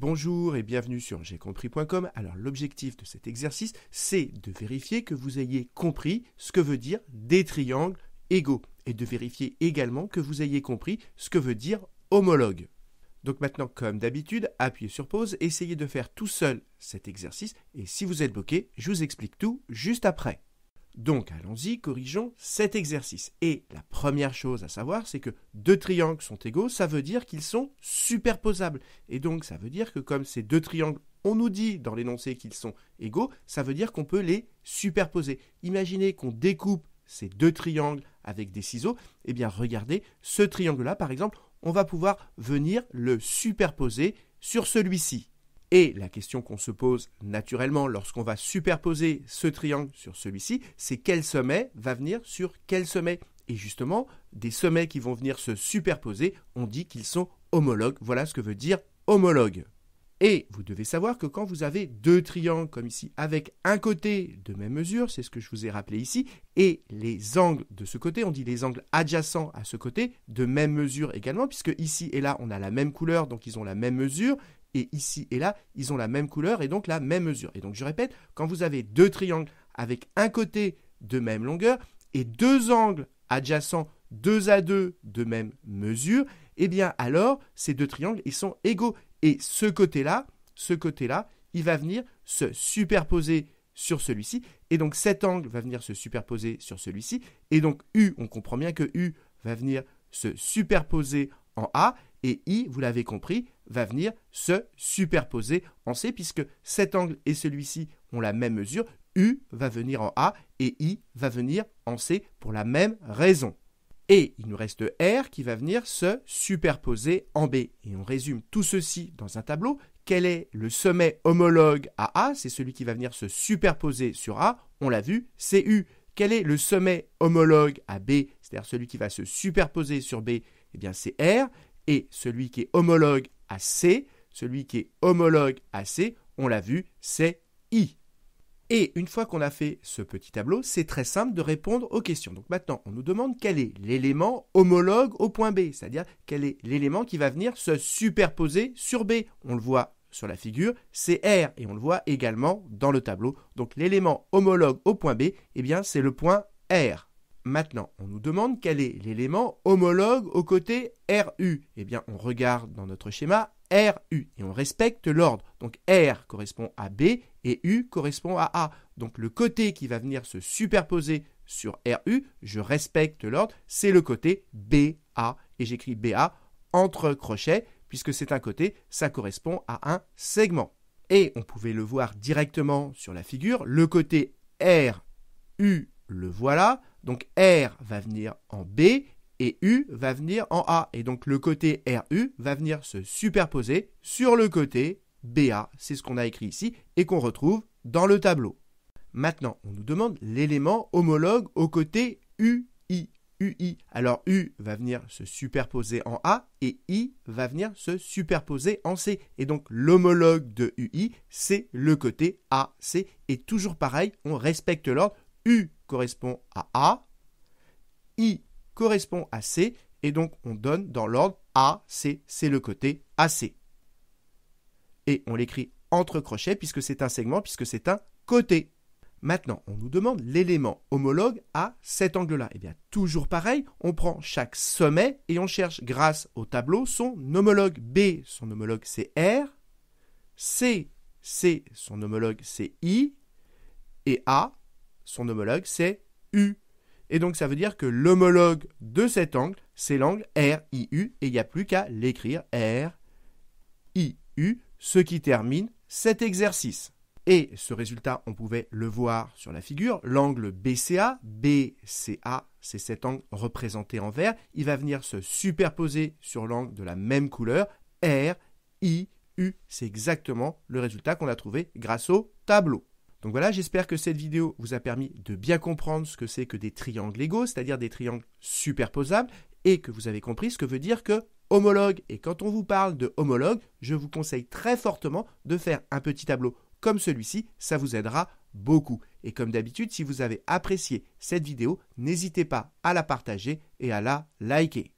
Bonjour et bienvenue sur j'aicompris.com. Alors l'objectif de cet exercice, c'est de vérifier que vous ayez compris ce que veut dire des triangles égaux et de vérifier également que vous ayez compris ce que veut dire homologue. Donc maintenant, comme d'habitude, appuyez sur pause, essayez de faire tout seul cet exercice et si vous êtes bloqué, je vous explique tout juste après. Donc allons-y, corrigeons cet exercice. Et la première chose à savoir, c'est que deux triangles sont égaux, ça veut dire qu'ils sont superposables. Et donc ça veut dire que comme ces deux triangles, on nous dit dans l'énoncé qu'ils sont égaux, ça veut dire qu'on peut les superposer. Imaginez qu'on découpe ces deux triangles avec des ciseaux. Eh bien regardez, ce triangle-là par exemple, on va pouvoir venir le superposer sur celui-ci. Et la question qu'on se pose naturellement lorsqu'on va superposer ce triangle sur celui-ci, c'est quel sommet va venir sur quel sommet. Et justement, des sommets qui vont venir se superposer, on dit qu'ils sont homologues. Voilà ce que veut dire homologue. Et vous devez savoir que quand vous avez deux triangles comme ici, avec un côté de même mesure, c'est ce que je vous ai rappelé ici, et les angles de ce côté, on dit les angles adjacents à ce côté, de même mesure également, puisque ici et là, on a la même couleur, donc ils ont la même mesure, et ici et là, ils ont la même couleur et donc la même mesure. Et donc je répète, quand vous avez deux triangles avec un côté de même longueur et deux angles adjacents 2 à 2 de même mesure, eh bien alors ces deux triangles ils sont égaux. Et ce côté-là, il va venir se superposer sur celui-ci. Et donc cet angle va venir se superposer sur celui-ci. Et donc U, on comprend bien que U va venir se superposer en A. Et I, vous l'avez compris, va venir se superposer en C, puisque cet angle et celui-ci ont la même mesure. U va venir en A et I va venir en C pour la même raison. Et il nous reste R qui va venir se superposer en B. Et on résume tout ceci dans un tableau. Quel est le sommet homologue à A? C'est celui qui va venir se superposer sur A. On l'a vu, c'est U. Quel est le sommet homologue à B? C'est-à-dire celui qui va se superposer sur B. Eh bien, c'est R. Et celui qui est homologue à C, on l'a vu, c'est I. Et une fois qu'on a fait ce petit tableau, c'est très simple de répondre aux questions. Donc maintenant, on nous demande quel est l'élément homologue au point B, c'est-à-dire quel est l'élément qui va venir se superposer sur B. On le voit sur la figure, c'est R, et on le voit également dans le tableau. Donc l'élément homologue au point B, eh bien c'est le point R. Maintenant, on nous demande quel est l'élément homologue au côté RU. Eh bien, on regarde dans notre schéma RU et on respecte l'ordre. Donc R correspond à B et U correspond à A. Donc le côté qui va venir se superposer sur RU, je respecte l'ordre, c'est le côté BA. Et j'écris BA entre crochets, puisque c'est un côté, ça correspond à un segment. Et on pouvait le voir directement sur la figure, le côté RU, le voilà. Donc R va venir en B et U va venir en A. Et donc le côté RU va venir se superposer sur le côté BA. C'est ce qu'on a écrit ici et qu'on retrouve dans le tableau. Maintenant, on nous demande l'élément homologue au côté UI. Alors U va venir se superposer en A et I va venir se superposer en C. Et donc l'homologue de UI, c'est le côté AC. Et toujours pareil, on respecte l'ordre. U correspond à A, I correspond à C, et donc on donne dans l'ordre AC, c'est le côté AC. Et on l'écrit entre crochets puisque c'est un segment, puisque c'est un côté. Maintenant, on nous demande l'élément homologue à cet angle-là. Et bien, toujours pareil, on prend chaque sommet et on cherche grâce au tableau son homologue. B, son homologue c'est R, C, son homologue c'est I, et A, son homologue, c'est U. Et donc, ça veut dire que l'homologue de cet angle, c'est l'angle RIU. Et il n'y a plus qu'à l'écrire RIU, ce qui termine cet exercice. Et ce résultat, on pouvait le voir sur la figure. L'angle BCA, c'est cet angle représenté en vert. Il va venir se superposer sur l'angle de la même couleur, RIU. C'est exactement le résultat qu'on a trouvé grâce au tableau. Donc voilà, j'espère que cette vidéo vous a permis de bien comprendre ce que c'est que des triangles égaux, c'est-à-dire des triangles superposables, et que vous avez compris ce que veut dire que homologue. Et quand on vous parle de homologue, je vous conseille très fortement de faire un petit tableau comme celui-ci, ça vous aidera beaucoup. Et comme d'habitude, si vous avez apprécié cette vidéo, n'hésitez pas à la partager et à la liker.